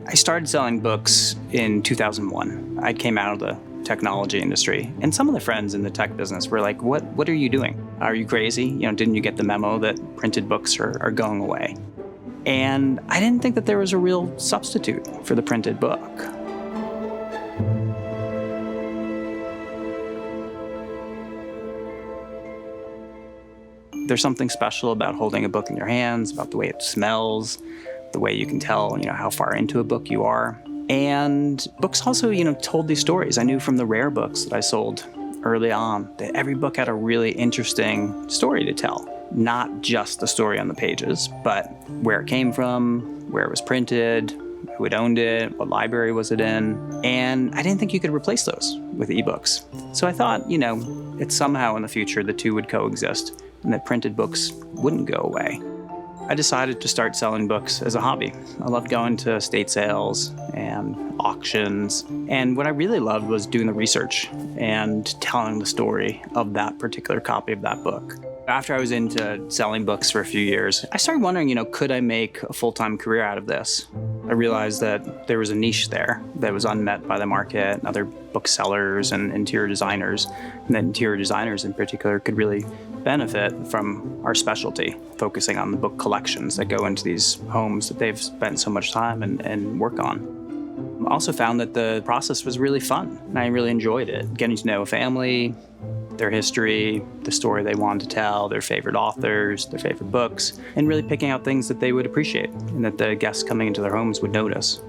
I started selling books in 2001. I came out of the technology industry, and some of the friends in the tech business were like, what are you doing? Are you crazy? Didn't you get the memo that printed books are going away? And I didn't think that there was a real substitute for the printed book. There's something special about holding a book in your hands, about the way it smells, the way you can tell, how far into a book you are. And books also, told these stories. I knew from the rare books that I sold early on that every book had a really interesting story to tell. Not just the story on the pages, but where it came from, where it was printed, who had owned it, what library was it in. And I didn't think you could replace those with ebooks. So I thought, it's somehow in the future the two would coexist and that printed books wouldn't go away. I decided to start selling books as a hobby. I loved going to estate sales and auctions. And what I really loved was doing the research and telling the story of that particular copy of that book. After I was into selling books for a few years, I started wondering, could I make a full-time career out of this? I realized that there was a niche there that was unmet by the market and other booksellers and interior designers. And that interior designers in particular could really benefit from our specialty, focusing on the book collections that go into these homes that they've spent so much time and work on. I also found that the process was really fun, and I really enjoyed it. Getting to know a family, their history, the story they wanted to tell, their favorite authors, their favorite books, and really picking out things that they would appreciate and that the guests coming into their homes would notice.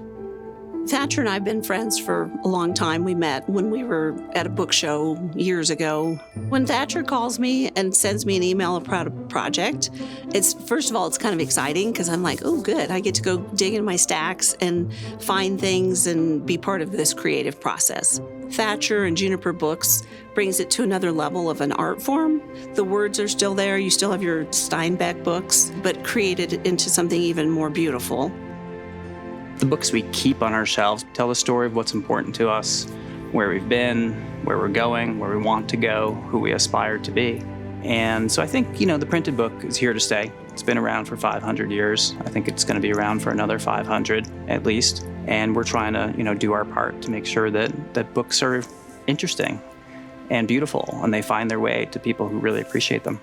Thatcher and I have been friends for a long time. We met when we were at a book show years ago. When Thatcher calls me and sends me an email about a project, first of all, it's kind of exciting because I'm like, oh, good. I get to go dig in my stacks and find things and be part of this creative process. Thatcher and Juniper Books brings it to another level of an art form. The words are still there. You still have your Steinbeck books, but created into something even more beautiful. The books we keep on our shelves tell the story of what's important to us, where we've been, where we're going, where we want to go, who we aspire to be. And so I think, the printed book is here to stay. It's been around for 500 years. I think it's going to be around for another 500 at least. And we're trying to, do our part to make sure that books are interesting and beautiful and they find their way to people who really appreciate them.